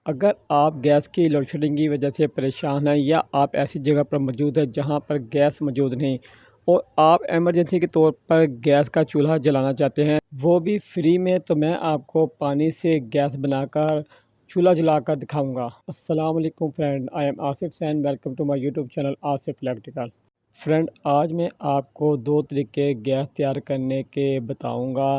अगर आप गैस की लोड शेडिंग की वजह से परेशान हैं या आप ऐसी जगह पर मौजूद हैं जहां पर गैस मौजूद नहीं और आप इमरजेंसी के तौर पर गैस का चूल्हा जलाना चाहते हैं वो भी फ्री में, तो मैं आपको पानी से गैस बनाकर चूल्हा जलाकर दिखाऊंगा। अस्सलाम वालेकुम friend, I am Asif Sain, welcome to my YouTube channel Asif electrical. Friend, आज मैं आपको दो तरीके गैस तैयार करने के बताऊंगा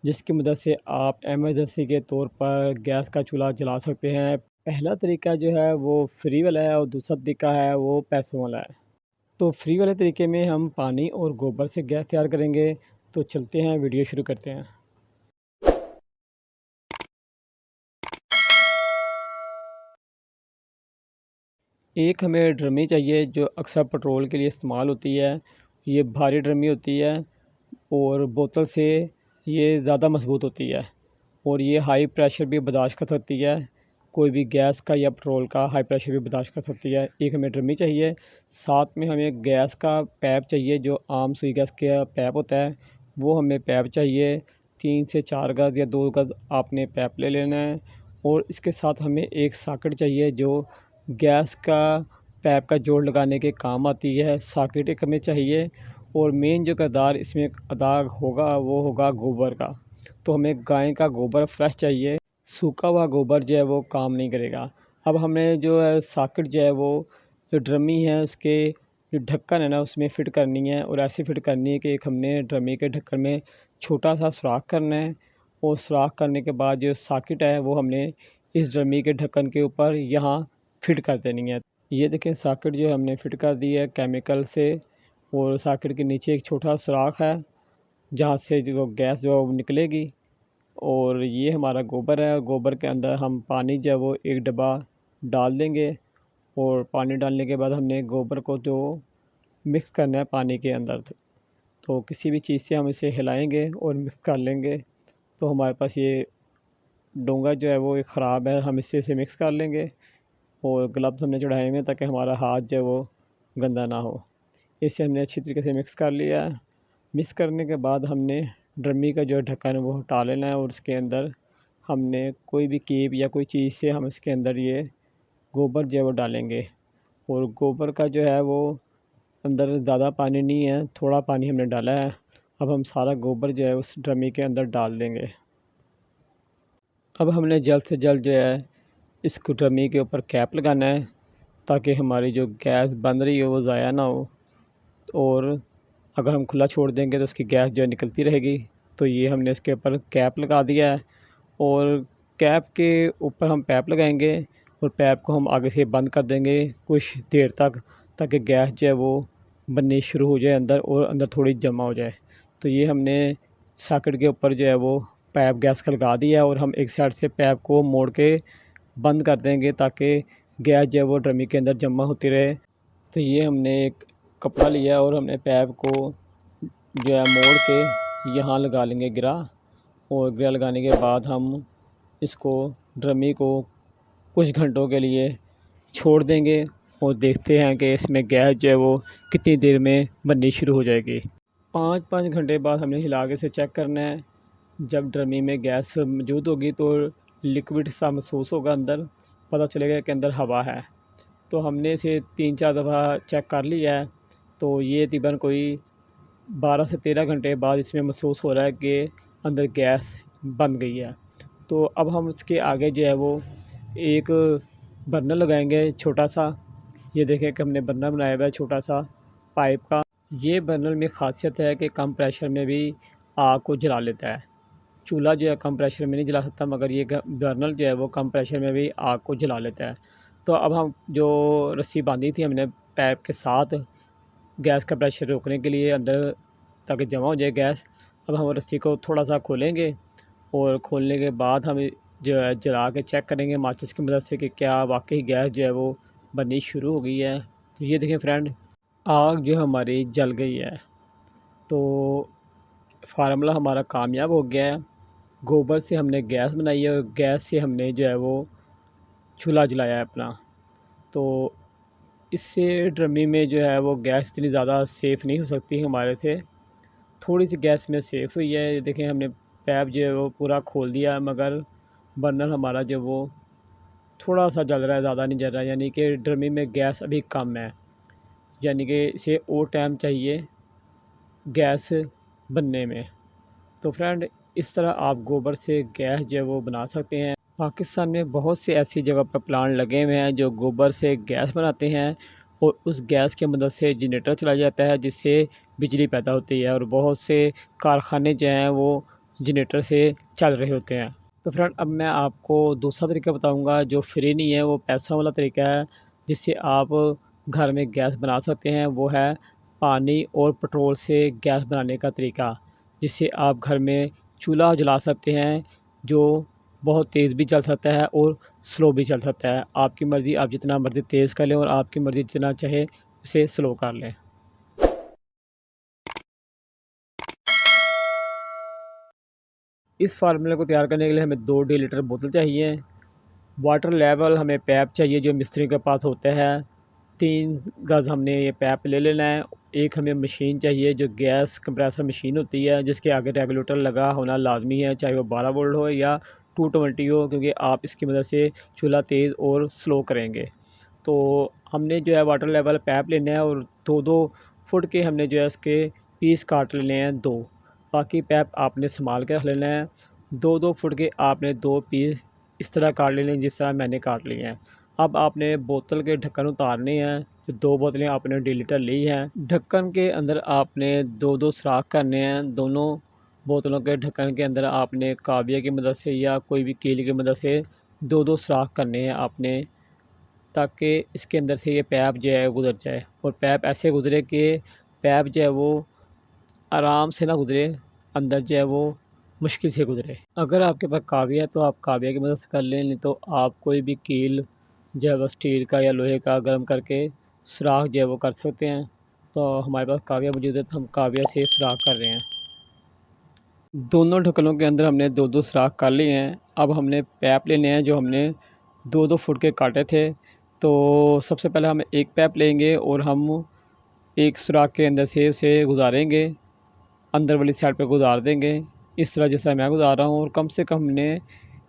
जिसकी मदद से आप इमरजेंसी के तौर पर गैस का चूल्हा जला सकते हैं। पहला तरीका जो है वो फ्री वाला है और दूसरा तरीका है वो पैसों वाला है। तो फ्री वाले तरीके में हम पानी और गोबर से गैस तैयार करेंगे। तो चलते हैं, वीडियो शुरू करते हैं। एक हमें ड्रमी चाहिए जो अक्सर पेट्रोल के लिए इस्तेमाल होती है। ये भारी ड्रमी होती है और बोतल से ये ज़्यादा मजबूत होती है और ये हाई प्रेशर भी बर्दाश्त कर सकती है। कोई भी गैस का या पेट्रोल का हाई प्रेशर भी बर्दाश्त कर सकती है। एक हमें ड्रमी चाहिए, साथ में हमें गैस का पैप चाहिए जो आम सुई गैस का पैप होता है, वो हमें पैप चाहिए। 3 से 4 गज या 2 गज आपने पैप ले लेना है। और इसके साथ हमें एक सॉकेट चाहिए जो गैस का पैप का जोड़ लगाने के काम आती है। सॉकेट एक हमें चाहिए और मेन जो किरदार इसमें अदा होगा वो होगा गोबर का। तो हमें गाय का गोबर फ्रेश चाहिए, सूखा हुआ गोबर जो है वो काम नहीं करेगा। अब हमें जो है सॉकेट जो है वो जो ड्रमी है उसके जो ढक्कन है ना उसमें फ़िट करनी है और ऐसे फ़िट करनी है कि एक हमने ड्रमी के ढक्कन में छोटा सा सुराख करना है और सुराख करने के बाद जो सॉकेट है वो हमने इस ड्रमी के ढक्कन के ऊपर यहाँ फ़िट कर देनी है। ये देखें, सॉकेट जो है हमने फ़िट कर दी है केमिकल से और सॉकेट के नीचे एक छोटा सुराख है जहाँ से जो गैस जो निकलेगी। और ये हमारा गोबर है और गोबर के अंदर हम पानी जो है वो एक डब्बा डाल देंगे और पानी डालने के बाद हमने गोबर को जो मिक्स करना है पानी के अंदर। तो किसी भी चीज़ से हम इसे हिलाएंगे और मिक्स कर लेंगे तो हमारे पास ये डोंगा जो है वो ख़राब है, हम इससे इसे मिक्स कर लेंगे। और ग्लव्स हमने चढ़ाए हुए हैं ताकि हमारा हाथ जो है वो गंदा ना हो। इसे हमने अच्छी तरीके से मिक्स कर लिया है। मिक्स करने के बाद हमने ड्रमी का जो ढक्कन है वो हटा लेना है और उसके अंदर हमने कोई भी कीप या कोई चीज़ से हम इसके अंदर ये गोबर जो है वो डालेंगे। और गोबर का जो है वो अंदर ज़्यादा पानी नहीं है, थोड़ा पानी हमने डाला है। अब हम सारा गोबर जो है उस ड्रमी के अंदर डाल देंगे। अब हमने जल्द से जल्द जो है इस ड्रमी के ऊपर कैप लगाना है ताकि हमारी जो गैस बन रही हो वो ज़ाया ना हो। और अगर हम खुला छोड़ देंगे तो उसकी गैस जो है निकलती रहेगी। तो ये हमने इसके ऊपर कैप लगा दिया है और कैप के ऊपर हम पैप लगाएंगे और पैप को हम आगे से बंद कर देंगे कुछ देर तक ताकि गैस जो है वो बननी शुरू हो जाए अंदर और अंदर थोड़ी जमा हो जाए। तो ये हमने सॉकेट के ऊपर जो है वो पैप गैस का लगा दिया है और हम एक साइड से पैप को मोड़ के बंद कर देंगे ताकि गैस जो है वो ड्रमी के अंदर जमा होती रहे। तो ये हमने एक कपड़ा लिया और हमने पैप को जो है मोड़ के यहाँ लगा लेंगे गिरा। और गिरा लगाने के बाद हम इसको ड्रमी को कुछ घंटों के लिए छोड़ देंगे और देखते हैं कि इसमें गैस जो है वो कितनी देर में बननी शुरू हो जाएगी। 5-5 घंटे बाद हमने हिला के इसे चेक करना है। जब ड्रमी में गैस मौजूद होगी तो लिक्विड सा महसूस होगा अंदर, पता चलेगा कि अंदर हवा है। तो हमने इसे 3-4 दफ़ा चेक कर लिया है। तो ये तकरीबन कोई 12 से 13 घंटे बाद इसमें महसूस हो रहा है कि अंदर गैस बन गई है। तो अब हम इसके आगे जो है वो एक बर्नर लगाएंगे छोटा सा। ये देखें कि हमने बर्नर बनाया हुआ है छोटा सा पाइप का। ये बर्नर में ख़ासियत है कि कम प्रेशर में भी आग को जला लेता है। चूल्हा जो है कम प्रेशर में नहीं जला सकता मगर ये बर्नर जो है वो कम प्रेशर में भी आग को जला लेता है। तो अब हम जो रस्सी बांधी थी हमने पाइप के साथ गैस का प्रेशर रोकने के लिए अंदर ताकि जमा हो जाए गैस, अब हम रस्सी को थोड़ा सा खोलेंगे और खोलने के बाद हम जो है जला के चेक करेंगे माचिस की मदद से कि क्या वाकई गैस जो है वो बननी शुरू हो गई है। तो ये देखें फ्रेंड, आग जो हमारी जल गई है। तो फार्मूला हमारा कामयाब हो गया है। गोबर से हमने गैस बनाई है और गैस से हमने जो है वो चूल्हा जलाया है अपना। तो इससे ड्रमी में जो है वो गैस इतनी ज़्यादा सेफ़ नहीं हो सकती हमारे से, थोड़ी सी गैस में सेफ़ हुई है। देखें हमने पैप जो है वो पूरा खोल दिया मगर बर्नर हमारा जो वो थोड़ा सा जल रहा है, ज़्यादा नहीं जल रहा है, यानी कि ड्रमी में गैस अभी कम है, यानी कि इसे और टाइम चाहिए गैस बनने में। तो फ्रेंड, इस तरह आप गोबर से गैस जो है वो बना सकते हैं। पाकिस्तान में बहुत से ऐसी जगह पर प्लांट लगे हुए हैं जो गोबर से गैस बनाते हैं और उस गैस की मदद से जनरेटर चला जाता है जिससे बिजली पैदा होती है, और बहुत से कारखाने जो हैं वो जनरेटर से चल रहे होते हैं। तो फ्रेंड, अब मैं आपको दूसरा तरीका बताऊंगा जो फ्री नहीं है, वो पैसा वाला तरीका है जिससे आप घर में गैस बना सकते हैं। वो है पानी और पेट्रोल से गैस बनाने का तरीका, जिससे आप घर में चूल्हा जला सकते हैं जो बहुत तेज़ भी चल सकता है और स्लो भी चल सकता है। आपकी मर्ज़ी, आप जितना मर्ज़ी तेज़ कर लें और आपकी मर्ज़ी जितना चाहे उसे स्लो कर लें। इस फार्मूले को तैयार करने के लिए हमें 2 डेढ़ लीटर बोतल चाहिए। वाटर लेवल हमें पैप चाहिए जो मिस्त्री के पास होता है। 3 गज़ हमने ये पैप ले लेना है। एक हमें मशीन चाहिए जो गैस कंप्रेसर मशीन होती है जिसके आगे रेगुलेटर लगा होना लाजमी है, चाहे वो 12 वोल्ट हो या 220 हो, क्योंकि आप इसकी मदद से चूल्हा तेज़ और स्लो करेंगे। तो हमने जो है वाटर लेवल पैप लेना है और 2-2 फुट के हमने जो है इसके पीस काट लेने हैं 2। बाकी पैप आपने संभाल के रख लेना है। 2-2 फुट के आपने 2 पीस इस तरह काट लेने हैं जिस तरह मैंने काट लिए हैं। अब आपने बोतल के ढक्कन उतारने हैं। जो 2 बोतलें आपने 1.5 लीटर ली हैं, ढक्कन के अंदर आपने 2-2 सुराख करने हैं। दोनों बोतलों के ढक्कन के अंदर आपने काबिया की मदद से या कोई भी कील की मदद से 2-2 सुराख करने हैं आपने, ताकि इसके अंदर से ये पैप जो है गुज़र जाए, और पैप ऐसे गुज़रे कि पैप जो है वो आराम से ना गुज़रे, अंदर जो है वो मुश्किल से गुज़रे। अगर आपके पास काविया है तो आप काविया की मदद से कर लें, नहीं तो आप कोई भी कील जो है वो स्टील का या लोहे का गर्म करके सुराख जो है वो कर सकते हैं। तो हमारे पास काविया मौजूद है तो हम काविया से सुराख कर रहे हैं। दोनों ढक्कनों के अंदर हमने 2-2 सुराख कर लिए हैं। अब हमने पैप लेने हैं जो हमने 2-2 फुट के काटे थे। तो सबसे पहले हम एक पैप लेंगे और हम एक सुराख के अंदर से उसे गुज़ारेंगे, अंदर वाली साइड पे गुज़ार देंगे, इस तरह जैसा मैं गुज़ार रहा हूँ। और कम से कम हमने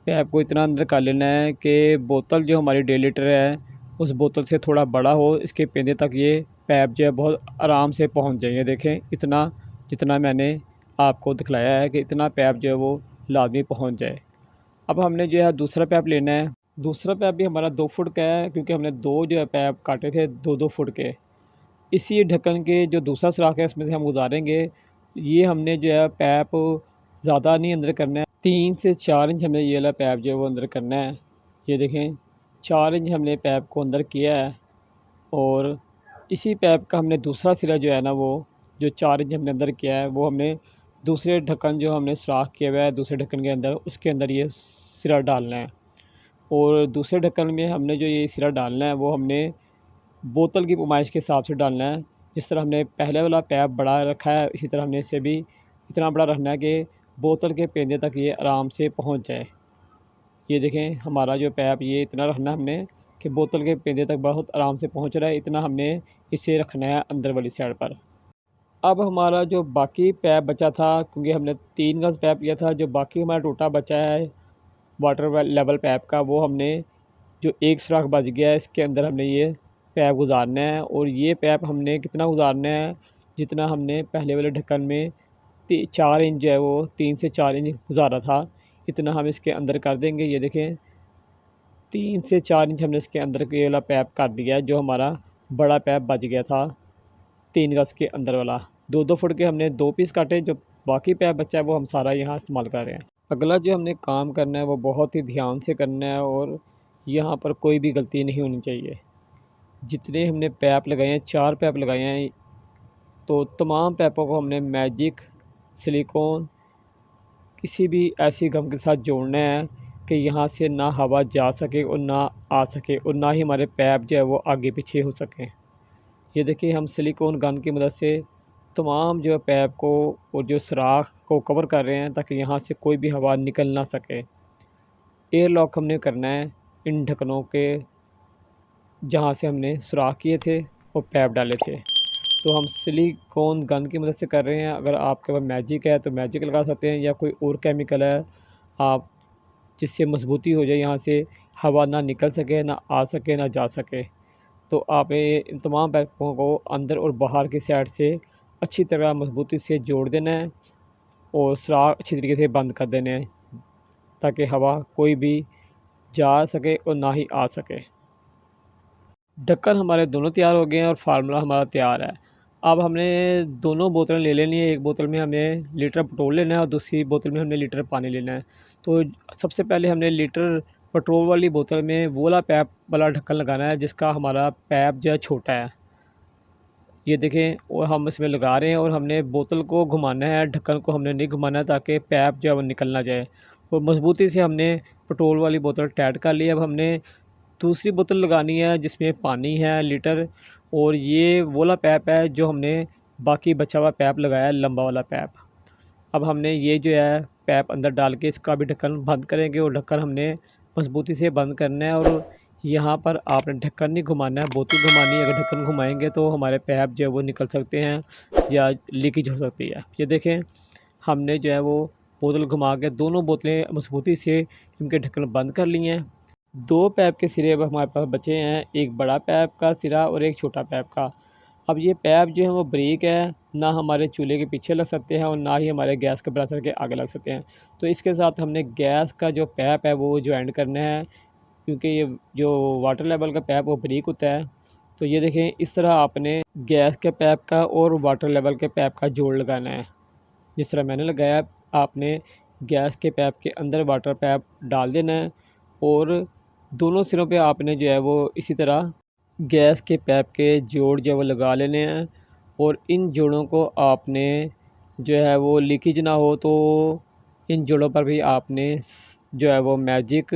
पैप को इतना अंदर कर लेना है कि बोतल जो हमारी 1.5 लीटर है उस बोतल से थोड़ा बड़ा हो, इसके पेंदे तक ये पैप जो है बहुत आराम से पहुँच जाए। ये देखें, इतना जितना मैंने आपको दिखलाया है कि इतना पैप जो है वो लाज़मी पहुँच जाए। अब हमने जो है दूसरा पैप लेना है। दूसरा पैप भी हमारा 2 फुट का है, क्योंकि हमने 2 जो है पैप काटे थे 2-2 फुट के। इसी ढक्कन के जो दूसरा सुराख है इसमें से हम गुज़ारेंगे। ये हमने जो है पैप ज़्यादा नहीं अंदर करना है, 3 से 4 इंच हमने ये वाला पैप जो है वो अंदर करना है। ये देखें, 4 इंच हमने पैप को अंदर किया है, और इसी पैप का हमने दूसरा सिरा जो है ना, वो जो 4 इंच हमने अंदर किया है वो हमने दूसरे ढक्कन जो हमने सुराख किया हुआ है दूसरे ढक्कन के अंदर, उसके अंदर ये सिरा डालना है। और दूसरे ढक्कन में हमने जो ये सिरा डालना है वो हमने बोतल की पैमाइश के हिसाब से डालना है। जिस तरह हमने पहले वाला पैप बड़ा रखा है, इसी तरह हमने इसे भी इतना बड़ा रखना है कि बोतल के पेंदे तक ये आराम से पहुंच जाए। ये देखें, हमारा जो पैप ये इतना रखना है हमने कि बोतल के पेंदे तक बहुत आराम से पहुंच रहा है, इतना हमने इसे रखना है अंदर वाली साइड पर। अब हमारा जो बाकी पैप बचा था, क्योंकि हमने 3 गज़ पैप लिया था, जो बाकी हमारा टूटा बचा है वाटर लेवल पैप का, वो हमने जो एक सुराख बच गया है इसके अंदर हमने ये पैप गुज़ारना है। और ये पैप हमने कितना गुज़ारना है, जितना हमने पहले वाले ढक्कन में 4 इंच जो है वो 3 से 4 इंच गुज़ारा था, इतना हम इसके अंदर कर देंगे। ये देखें, 3 से 4 इंच हमने इसके अंदर ये वाला पैप कर दिया है, जो हमारा बड़ा पैप बच गया था 3 गज़ के अंदर वाला। 2-2 फुट के हमने 2 पीस काटे, जो बाकी पैप बचा है वो हम सारा यहाँ इस्तेमाल कर रहे हैं। अगला जो हमने काम करना है वो बहुत ही ध्यान से करना है, और यहाँ पर कोई भी गलती नहीं होनी चाहिए। जितने हमने पैप लगाए हैं, 4 पैप लगाए हैं, तो तमाम पैपों को हमने मैजिक सिलिकॉन किसी भी ऐसी गम के साथ जोड़ना है कि यहाँ से ना हवा जा सके और ना आ सके, और ना ही हमारे पैप जो है वो आगे पीछे हो सकें। ये देखिए, हम सिलिकॉन गन की मदद से तमाम जो है पैप को और जो सुराख को कवर कर रहे हैं, ताकि यहाँ से कोई भी हवा निकल ना सके। एयर लॉक हमने करना है इन ढक्कनों के जहाँ से हमने सुराख किए थे और पैप डाले थे। तो हम सिलिकॉन गन की मदद से कर रहे हैं। अगर आपके पास मैजिक है तो मैजिक लगा सकते हैं, या कोई और केमिकल है आप जिससे मजबूती हो जाए यहाँ से, हवा ना निकल सके, ना आ सके, ना जा सके। तो आपने इन तमाम पैपों को अंदर और बाहर की साइड से अच्छी तरह मजबूती से जोड़ देना है और सुराख अच्छी तरीके से बंद कर देने हैं, ताकि हवा कोई भी जा सके और ना ही आ सके। ढक्कन हमारे दोनों तैयार हो गए हैं और फार्मूला हमारा तैयार है। अब हमने दोनों बोतलें ले लेनी है। एक बोतल में हमें लीटर पेट्रोल लेना है और दूसरी बोतल में हमने लीटर पानी लेना है। तो सबसे पहले हमने लीटर पेट्रोल वाली बोतल में वो वाला पैप वाला ढक्कन लगाना है जिसका हमारा पैप जो है छोटा है। ये देखें, और हम इसमें लगा रहे हैं और हमने बोतल को घुमाना है, ढक्कन को हमने नहीं घुमाना है ताकि पैप जो है वो निकल ना जाए। और मज़बूती से हमने पेट्रोल वाली बोतल टाइट कर ली। अब हमने दूसरी बोतल लगानी है जिसमें पानी है लीटर, और ये वो वाला पैप है जो हमने बाकी बचा हुआ पैप लगाया है, लंबा वाला पैप। अब हमने ये जो है पैप अंदर डाल के इसका भी ढक्कन बंद करेंगे और ढक्कन हमने मजबूती से बंद करना है। और यहाँ पर आपने ढक्कन नहीं घुमाना है, बोतल घुमानी है। अगर ढक्कन घुमाएंगे तो हमारे पैप जो है वो निकल सकते हैं या लीकेज हो सकती है। ये देखें, हमने जो है वो बोतल घुमा के दोनों बोतलें मजबूती से इनके ढक्कन बंद कर लिए हैं। दो पैप के सिरे अब हमारे पास बचे हैं, एक बड़ा पैप का सिरा और एक छोटा पैप का। अब ये पैप जो है वो बारीक है, ना हमारे चूल्हे के पीछे लग सकते हैं और ना ही हमारे गैस के ब्रासर के आगे लग सकते हैं। तो इसके साथ हमने गैस का जो पैप है वो जॉइंट करना है, क्योंकि ये जो वाटर लेवल का पैप वो बारीक होता है। तो ये देखें, इस तरह आपने गैस के पैप का और वाटर लेवल के पैप का जोड़ लगाना है। जिस तरह मैंने लगाया, आपने गैस के पैप के अंदर वाटर पैप डाल देना है और दोनों सिरों पे आपने जो है वो इसी तरह गैस के पैप के जोड़ जो है वो लगा लेने हैं। और इन जोड़ों को आपने जो है वो लीकेज ना हो तो इन जोड़ों पर भी आपने जो है वो मैजिक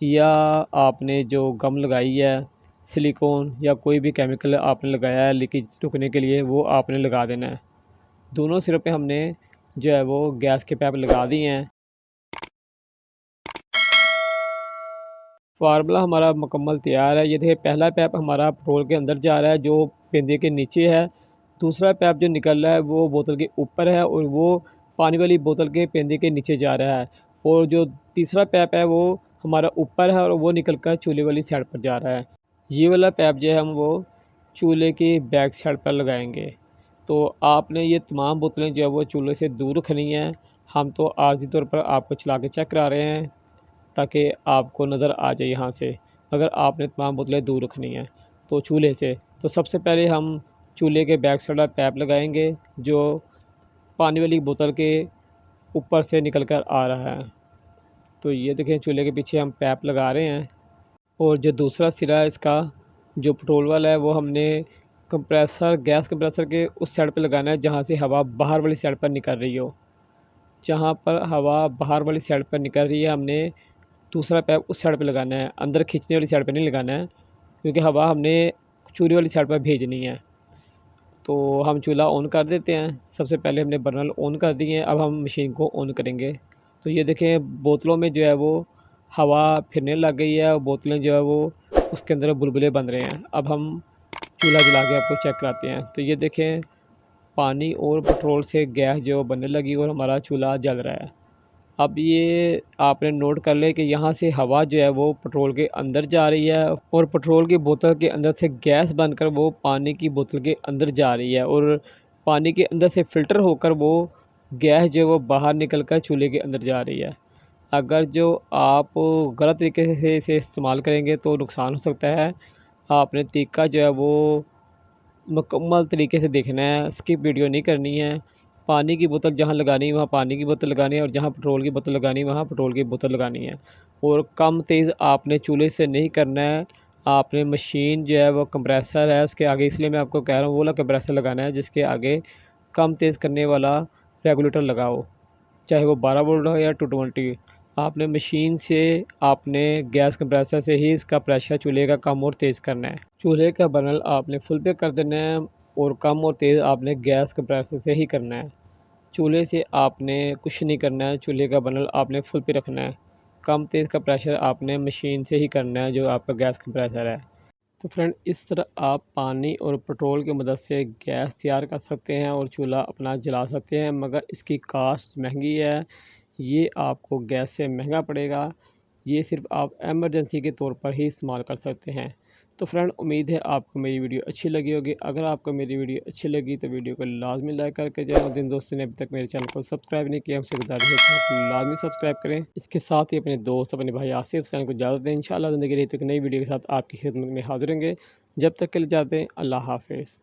या आपने जो गम लगाई है, सिलिकॉन या कोई भी केमिकल आपने लगाया है लीकेज रुकने के लिए, वो आपने लगा देना है। दोनों सिरों पे हमने जो है वो गैस के पैप लगा दिए हैं। फार्मूला हमारा मुकम्मल तैयार है। ये देखिए, पहला पैप हमारा पेट्रोल के अंदर जा रहा है जो पेंदे के नीचे है। दूसरा पैप जो निकल रहा है वो बोतल के ऊपर है और वो पानी वाली बोतल के पेंदे के नीचे जा रहा है। और जो तीसरा पैप है वो हमारा ऊपर है और वो निकल कर चूल्हे वाली साइड पर जा रहा है। ये वाला पैप जो है हम वो चूल्हे की बैक साइड पर लगाएंगे। तो आपने ये तमाम बोतलें जो है वो चूल्हे से दूर रखनी है। हम तो आर्जी तौर पर आपको चला के चेक करा रहे हैं ताकि आपको नज़र आ जाए यहाँ से। अगर आपने तमाम बोतलें दूर रखनी हैं तो चूल्हे से, तो सबसे पहले हम चूल्हे के बैक साइड पैप लगाएंगे जो पानी वाली बोतल के ऊपर से निकल कर आ रहा है। तो ये देखें, चूल्हे के पीछे हम पैप लगा रहे हैं। और जो दूसरा सिरा है इसका, जो पेट्रोल वाला है, वो हमने कंप्रेसर, गैस कंप्रेसर के उस साइड पे लगाना है जहाँ से हवा बाहर वाली साइड पर निकल रही हो। जहाँ पर हवा बाहर वाली साइड पर निकल रही है, हमने दूसरा पैप उस साइड पे लगाना है, अंदर खींचने वाली साइड पे नहीं लगाना है, क्योंकि हवा हमने चूल्हे वाली साइड पर भेजनी है। तो हम चूल्हा ऑन कर देते हैं। सबसे पहले हमने बर्नर ऑन कर दिए हैं, अब हम मशीन को ऑन करेंगे। तो ये देखें, बोतलों में जो है वो हवा फिरने लग गई है और बोतलें जो है वो उसके अंदर बुलबुले बन रहे हैं। अब हम चूल्हा जला के आपको चेक कराते हैं। तो ये देखें, पानी और पेट्रोल से गैस जो बनने लगी और हमारा चूल्हा जल रहा है। अब ये आपने नोट कर लें कि यहाँ से हवा जो है वो पेट्रोल के अंदर जा रही है और पेट्रोल की बोतल के अंदर से गैस बनकर वो पानी की बोतल के अंदर जा रही है और पानी के अंदर से फ़िल्टर होकर वो गैस जो है वो बाहर निकल कर चूल्हे के अंदर जा रही है। अगर जो आप गलत तरीके से इसे इस्तेमाल करेंगे तो नुकसान हो सकता है। आपने तरीका जो है वो मुकम्मल तरीके से देखना है, स्किप वीडियो नहीं करनी है। पानी की बोतल जहाँ लगानी है वहाँ पानी की बोतल लगानी है और जहाँ पेट्रोल की बोतल लगानी है वहाँ पेट्रोल की बोतल लगानी है। और कम तेज़ आपने चूल्हे से नहीं करना है। आपने मशीन जो है वो कंप्रेसर है उसके आगे, इसलिए मैं आपको कह रहा हूँ वो वाला कंप्रेसर लगाना है जिसके आगे कम तेज़ करने वाला रेगुलेटर लगाओ, चाहे वो 12 वोल्ट हो या 220। आपने मशीन से आपने गैस कंप्रेसर से ही इसका प्रेशर चूल्हे का कम और तेज़ करना है। चूल्हे का बर्नर आपने फुल पे कर देना है और कम और तेज़ आपने गैस कंप्रेसर से ही करना है। चूल्हे से आपने कुछ नहीं करना है, चूल्हे का बर्नर आपने फुल पे रखना है। कम तेज़ का प्रेशर आपने मशीन से ही करना है जो आपका गैस कंप्रेसर है। तो फ्रेंड, इस तरह आप पानी और पेट्रोल की मदद से गैस तैयार कर सकते हैं और चूल्हा अपना जला सकते हैं, मगर इसकी कास्ट महंगी है। ये आपको गैस से महंगा पड़ेगा। ये सिर्फ़ आप एमरजेंसी के तौर पर ही इस्तेमाल कर सकते हैं। तो फ्रेंड, उम्मीद है आपको मेरी वीडियो अच्छी लगी होगी। अगर आपको मेरी वीडियो अच्छी लगी तो वीडियो को लाज़मी लाइक करके जाएँ, और जिन दोस्तों ने अभी तक मेरे चैनल को सब्सक्राइब नहीं किया, उनसे गुज़ारिश है कि आप लाज़मी सब्सक्राइब करें। इसके साथ ही अपने दोस्त, अपने भाई आसिफ़ हुसैन को इजाज़त दें। इंशाअल्लाह ज़िंदगी रही तो एक नई वीडियो के साथ आपकी खिदमत में हाज़िर होंगे। जब तक के लिए इजाज़त दें। अल्लाह हाफ़िज़।